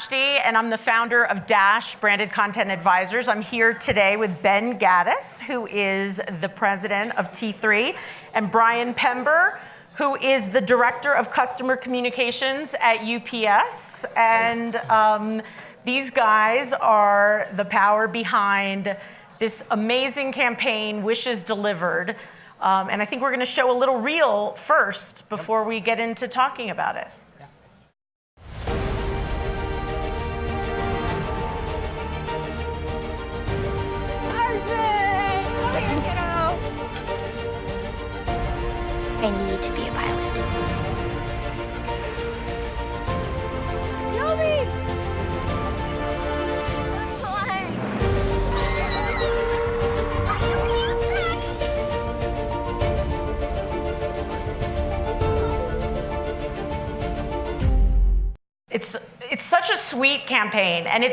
Vashti, and I'm the founder of Dash Branded Content Advisors. I'm here today with Ben Gaddis, who is the president of T3, and Brian Pember, who is the director of customer communications at UPS. And these guys are the power behind this amazing campaign, Wishes Delivered. And I think we're going to show a little reel first before we get into talking about it. I need to be a pilot. Yobi! It's such a sweet campaign, and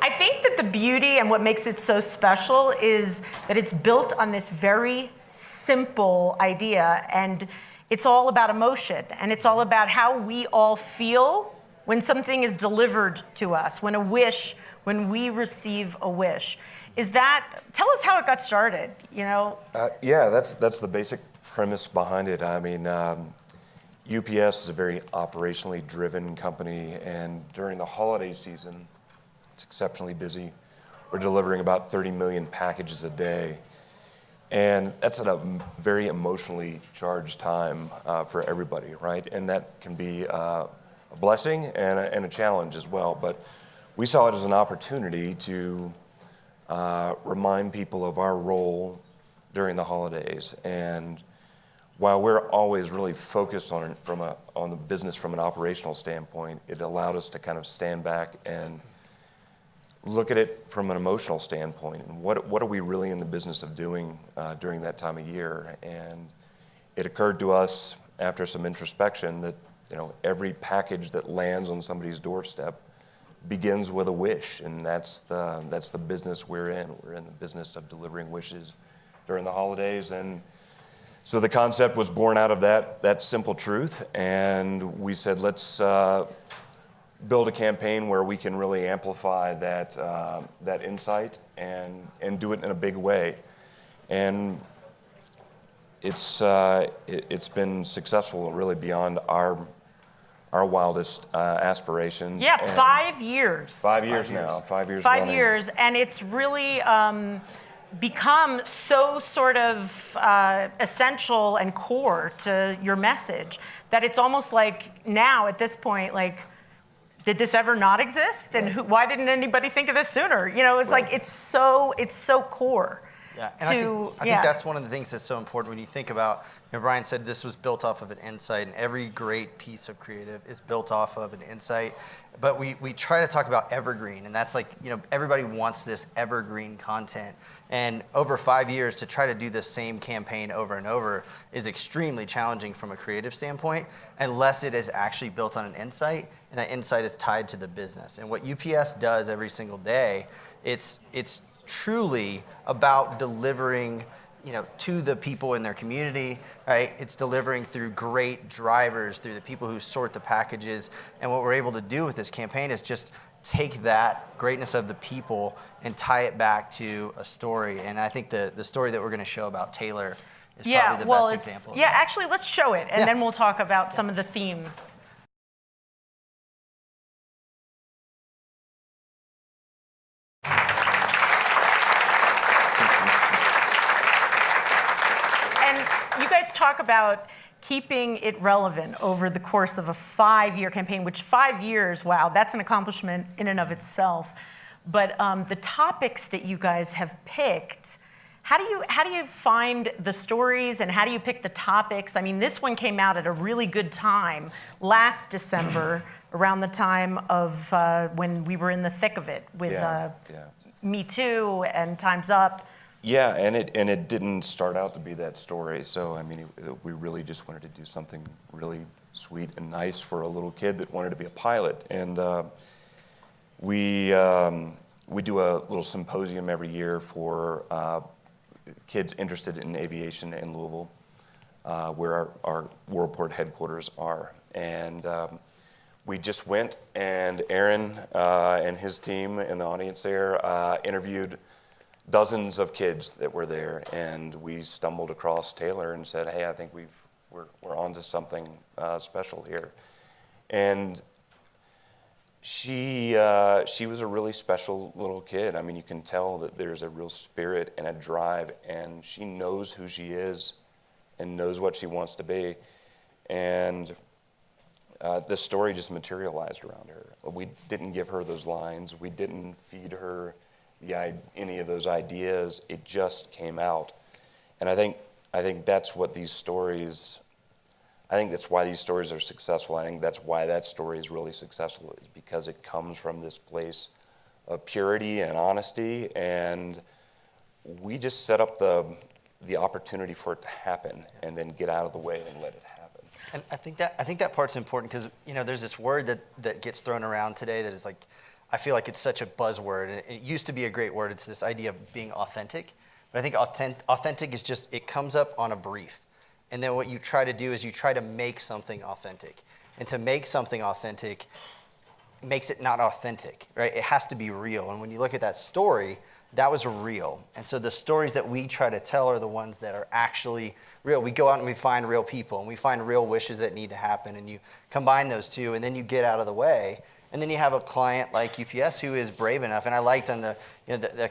I think that the beauty and what makes it so special is that it's built on this very simple idea, and it's all about emotion, and it's all about how we all feel when something is delivered to us, when we receive a wish. Tell us how it got started, you know? Yeah, that's the basic premise behind it. I mean, UPS is a very operationally driven company, and during the holiday season, it's exceptionally busy. We're delivering about 30 million packages a day. And that's at a very emotionally charged time for everybody, right? And that can be a blessing and a challenge as well. But we saw it as an opportunity to remind people of our role during the holidays. And while we're always really focused on the business from an operational standpoint, it allowed us to kind of stand back and look at it from an emotional standpoint, and what are we really in the business of doing during that time of year? And it occurred to us after some introspection that every package that lands on somebody's doorstep begins with a wish, and that's the business we're in. We're in the business of delivering wishes during the holidays, and so the concept was born out of that simple truth, and we said let's build a campaign where we can really amplify that insight and do it in a big way. And it's been successful, really beyond our wildest aspirations. Yeah, 5 years. 5 years now. 5 years. 5 running. years, and it's really become so sort of essential and core to your message that it's almost like now at this point, like, did this ever not exist? And why didn't anybody think of this sooner? It's like it's so core. Yeah, and I think that's one of the things that's so important when you think about, Brian said this was built off of an insight, and every great piece of creative is built off of an insight. But we try to talk about evergreen, and that's like, everybody wants this evergreen content. And over 5 years to try to do the same campaign over and over is extremely challenging from a creative standpoint, unless it is actually built on an insight, and that insight is tied to the business. And what UPS does every single day, it's truly about delivering to the people in their community, right? It's delivering through great drivers, through the people who sort the packages. And what we're able to do with this campaign is just take that greatness of the people and tie it back to a story. And I think the story that we're going to show about Taylor is probably the best example of that. Actually, let's show it, and then we'll talk about some of the themes. You guys talk about keeping it relevant over the course of a 5-year campaign, which 5 years, wow, that's an accomplishment in and of itself. But the topics that you guys have picked, how do you find the stories, and how do you pick the topics? I mean, this one came out at a really good time last December, around the time of when we were in the thick of it with Me Too and Time's Up. Yeah, and it didn't start out to be that story. So I mean, we really just wanted to do something really sweet and nice for a little kid that wanted to be a pilot. And we do a little symposium every year for kids interested in aviation in Louisville, where our Worldport headquarters are. And we just went, and Aaron and his team in the audience there interviewed dozens of kids that were there, and we stumbled across Taylor and said, hey, I think we're onto something special here. And she was a really special little kid. I mean, you can tell that there's a real spirit and a drive, and she knows who she is and knows what she wants to be. And this story just materialized around her. We didn't give her those lines. We didn't feed her any of those ideas. It just came out. And I think that's what these stories, I think that's why these stories are successful. I think that's why that story is really successful, is because it comes from this place of purity and honesty, and we just set up the opportunity for it to happen and then get out of the way and let it happen. And I think that part's important because there's this word that gets thrown around today that is like, I feel like it's such a buzzword, and it used to be a great word. It's this idea of being authentic, but I think authentic is just, it comes up on a brief, and then what you try to do is you try to make something authentic, and to make something authentic makes it not authentic, right? It has to be real, and when you look at that story, that was real. And so the stories that we try to tell are the ones that are actually real. We go out and we find real people, and we find real wishes that need to happen, and you combine those two, and then you get out of the way, and then you have a client like UPS who is brave enough. And I liked on the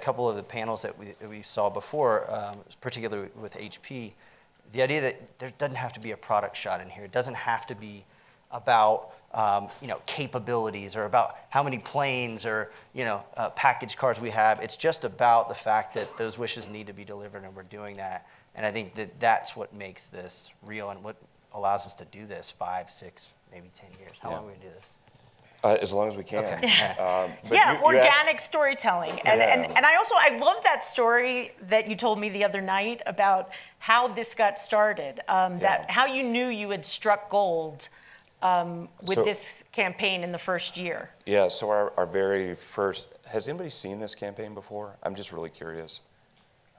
couple of the panels that we saw before, particularly with HP, the idea that there doesn't have to be a product shot in here. It doesn't have to be about capabilities or about how many planes or package cars we have. It's just about the fact that those wishes need to be delivered, and we're doing that. And I think that that's what makes this real and what allows us to do this 5, 6, maybe 10 years. How long are we going to do this? As long as we can. Okay. Yeah, organic storytelling. And I love that story that you told me the other night about how this got started, that how you knew you had struck gold with this campaign in the first year. Yeah, so our very first, has anybody seen this campaign before? I'm just really curious.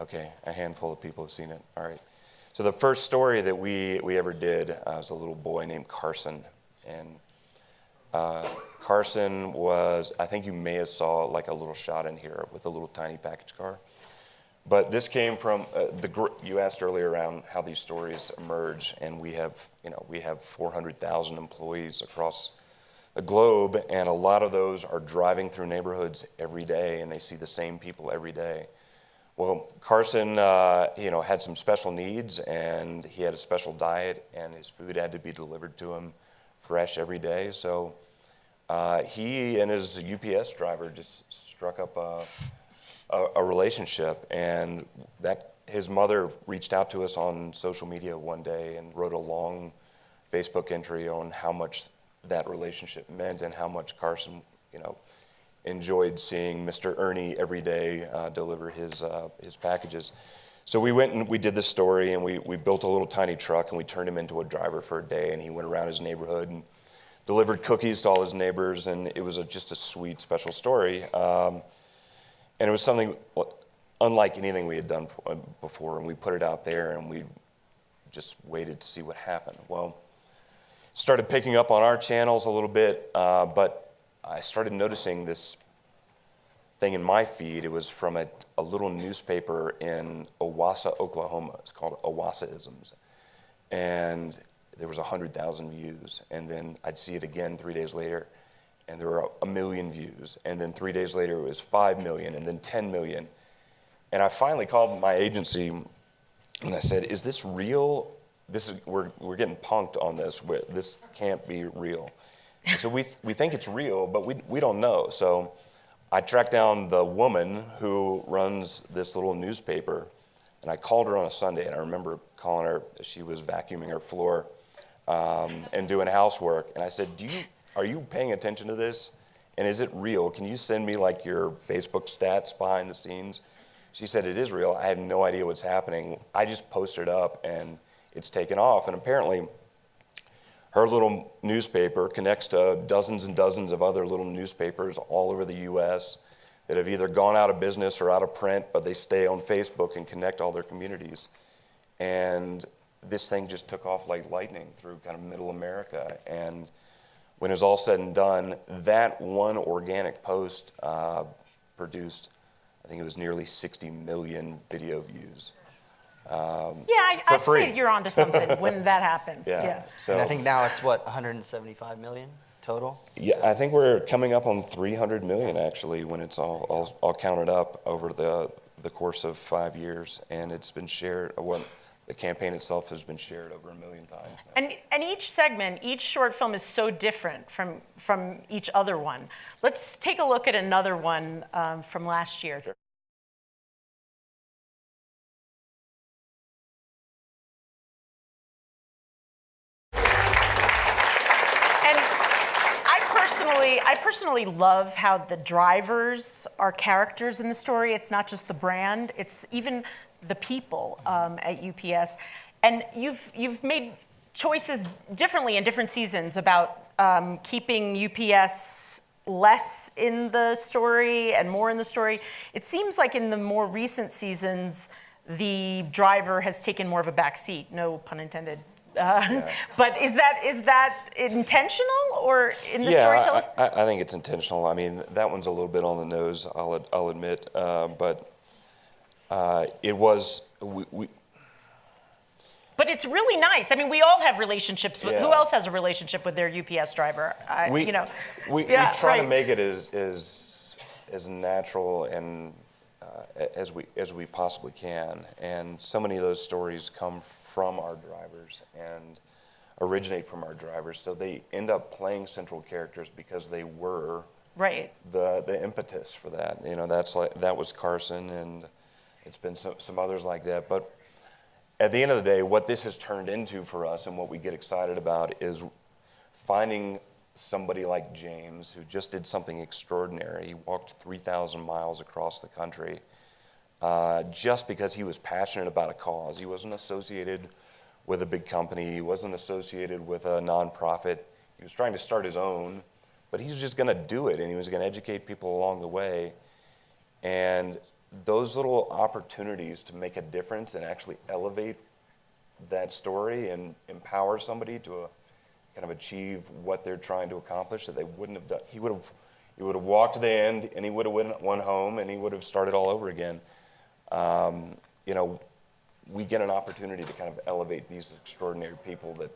Okay, a handful of people have seen it. All right. So the first story that we ever did was a little boy named Carson. And Carson was, I think you may have saw like a little shot in here with a little tiny package car. But this came from, you asked earlier around how these stories emerge, and we have 400,000 employees across the globe, and a lot of those are driving through neighborhoods every day, and they see the same people every day. Well, Carson, had some special needs, and he had a special diet, and his food had to be delivered to him fresh every day. So he and his UPS driver just struck up a relationship, and that his mother reached out to us on social media one day and wrote a long Facebook entry on how much that relationship meant and how much Carson, enjoyed seeing Mr. Ernie every day deliver his packages. So we went and we did this story, and we built a little tiny truck, and we turned him into a driver for a day, and he went around his neighborhood and delivered cookies to all his neighbors, and it was just a sweet, special story. And it was something unlike anything we had done before, and we put it out there, and we just waited to see what happened. Well, started picking up on our channels a little bit, but I started noticing this thing in my feed. It was from a little newspaper in Owasso, Oklahoma. It's called Owassaisms. And there was 100,000 views. And then I'd see it again 3 days later, and there were 1 million views. And then 3 days later, it was 5 million, and then 10 million. And I finally called my agency, and I said, is this real? We're getting punked on this. This can't be real. And so we think it's real, but we don't know. So I tracked down the woman who runs this little newspaper, and I called her on a Sunday, and I remember calling her as she was vacuuming her floor and doing housework. And I said, are you paying attention to this? And is it real? Can you send me like your Facebook stats behind the scenes? She said, it is real. I have no idea what's happening. I just posted up, and it's taken off. And apparently, her little newspaper connects to dozens and dozens of other little newspapers all over the U.S. that have either gone out of business or out of print, but they stay on Facebook and connect all their communities. And this thing just took off like lightning through kind of middle America. And when it's all said and done, that one organic post produced, I think it was nearly 60 million video views. I'd free. say you're onto something when that happens. Yeah. So And I think now it's what, 175 million total? yeah, I think we're coming up on 300 million actually when it's all counted up over the course of 5 years, and it's been shared. The campaign itself has been shared over 1 million times now. And each segment, each short film is so different from each other one. Let's take a look at another one from last year. Sure. And I personally love how the drivers are characters in the story. It's not just the brand, it's even the people at UPS. And you've made choices differently in different seasons about keeping UPS less in the story and more in the story. It seems like in the more recent seasons, the driver has taken more of a back seat, no pun intended. But is that intentional or in the storytelling? I think it's intentional. I mean, that one's a little bit on the nose, I'll admit, but it was But it's really nice. I mean, we all have relationships with. Yeah. Who else has a relationship with their UPS driver? We try to make it as natural and as we possibly can, and so many of those stories come from our drivers and originate from our drivers, so they end up playing central characters because they were Right. the impetus for that. You know, that was Carson, and it's been some others like that. But at the end of the day, what this has turned into for us and what we get excited about is finding somebody like James, who just did something extraordinary. He walked 3,000 miles across the country just because he was passionate about a cause. He wasn't associated with a big company. He wasn't associated with a nonprofit. He was trying to start his own, but he was just going to do it, and he was going to educate people along the way. And those little opportunities to make a difference and actually elevate that story and empower somebody to kind of achieve what they're trying to accomplish that they wouldn't have done. He would have walked to the end, and he would have went home, and he would have started all over again. You know, we get an opportunity to kind of elevate these extraordinary people that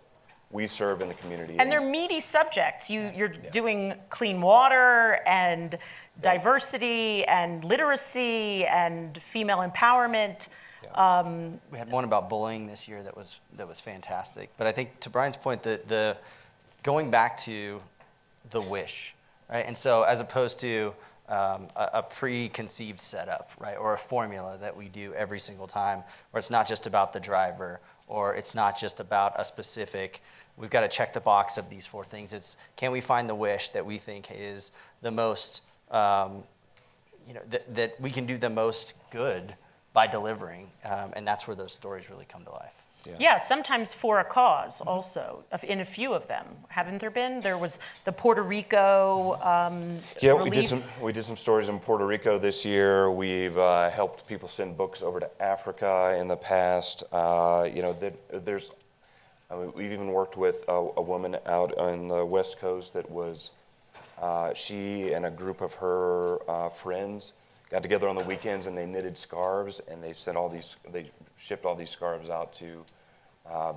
we serve in the community. And they're meaty subjects. You're doing clean water and diversity and literacy and female empowerment. We had one about bullying this year that was fantastic. But I think to Brian's point, the going back to the wish, right? And so as opposed to a preconceived setup, right, or a formula that we do every single time, where it's not just about the driver, or it's not just about a specific, we've got to check the box of these 4 things. It's, can we find the wish that we think is the most, that we can do the most good by delivering, and that's where those stories really come to life. Yeah, sometimes for a cause also, in a few of them. Haven't there been? There was the Puerto Rico relief. we did some stories in Puerto Rico this year. We've helped people send books over to Africa in the past. We've even worked with a woman out on the West Coast that was, she and a group of her friends got together on the weekends, and they knitted scarves, and they shipped all these scarves out to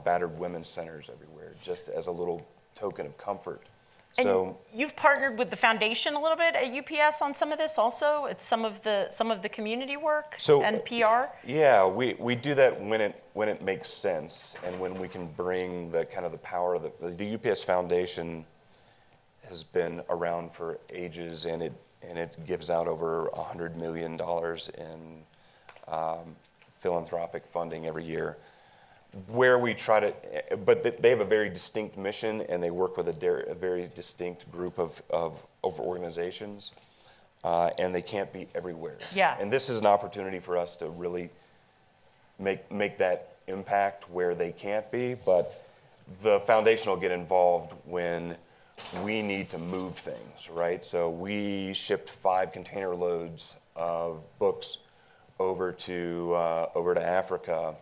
battered women's centers everywhere, just as a little token of comfort. And so you've partnered with the foundation a little bit at UPS on some of this also. It's some of the community work and PR. Yeah, we do that when it makes sense, and when we can bring the kind of the power of the UPS Foundation has been around for ages, and it gives out over $100 million in philanthropic funding every year, where we try to, but they have a very distinct mission, and they work with a very distinct group of organizations, and they can't be everywhere. Yeah. And this is an opportunity for us to really make that impact where they can't be, but the foundation will get involved when we need to move things, right? So we shipped 5 container loads of books over to Africa,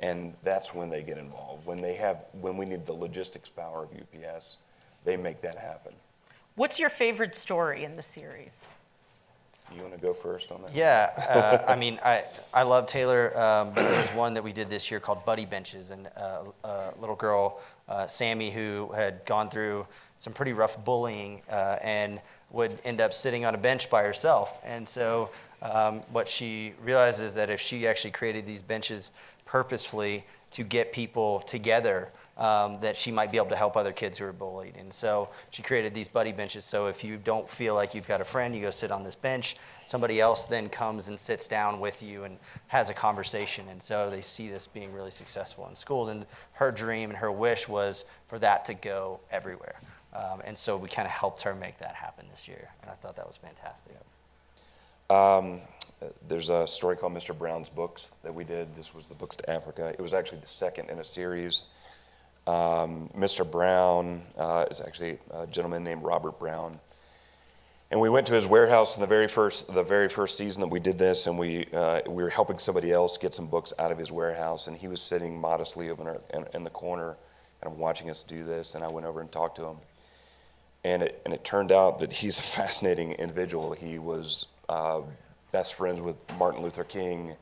And that's when they get involved. When we need the logistics power of UPS, they make that happen. What's your favorite story in the series? You want to go first on that? Yeah, I mean, I love Taylor. There was one that we did this year called Buddy Benches, and a little girl, Sammy, who had gone through some pretty rough bullying and would end up sitting on a bench by herself. And so what she realized is that if she actually created these benches purposefully to get people together, that she might be able to help other kids who are bullied. And so she created these buddy benches. So if you don't feel like you've got a friend, you go sit on this bench. Somebody else then comes and sits down with you and has a conversation. And so they see this being really successful in schools. And her dream and her wish was for that to go everywhere. And so we kind of helped her make that happen this year. And I thought that was fantastic. There's a story called Mr. Brown's Books that we did. This was the Books to Africa. It was actually the second in a series. Mr. Brown is actually a gentleman named Robert Brown. And we went to his warehouse in the very first season that we did this, and we were helping somebody else get some books out of his warehouse, and he was sitting modestly over in the corner, kind of watching us do this, and I went over and talked to him. And it turned out that he's a fascinating individual. He was best friends with Martin Luther King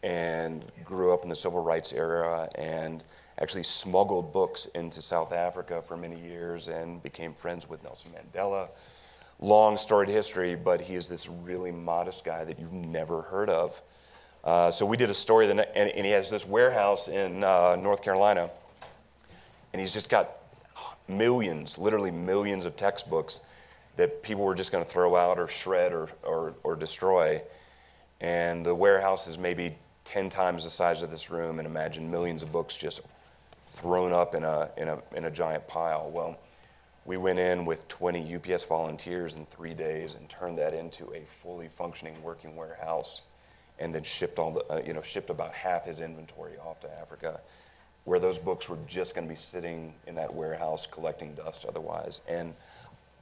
and grew up in the civil rights era and actually smuggled books into South Africa for many years and became friends with Nelson Mandela. Long storied history, but he is this really modest guy that you've never heard of. So we did a story, and he has this warehouse in North Carolina, and he's just got millions, literally millions of textbooks that people were just going to throw out or shred or destroy. And the warehouse is maybe 10 times the size of this room, and imagine millions of books just thrown up in a giant pile. Well, we went in with 20 UPS volunteers in 3 days and turned that into a fully functioning working warehouse, and then shipped shipped about half his inventory off to Africa, where those books were just going to be sitting in that warehouse collecting dust otherwise. And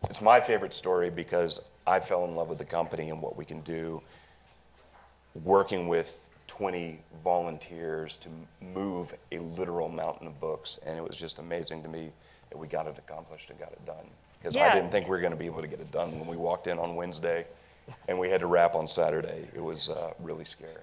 it's my favorite story because I fell in love with the company and what we can do working with 20 volunteers to move a literal mountain of books. And it was just amazing to me that we got it accomplished and got it done. Because I didn't think we were going to be able to get it done when we walked in on Wednesday and we had to wrap on Saturday. It was really scary.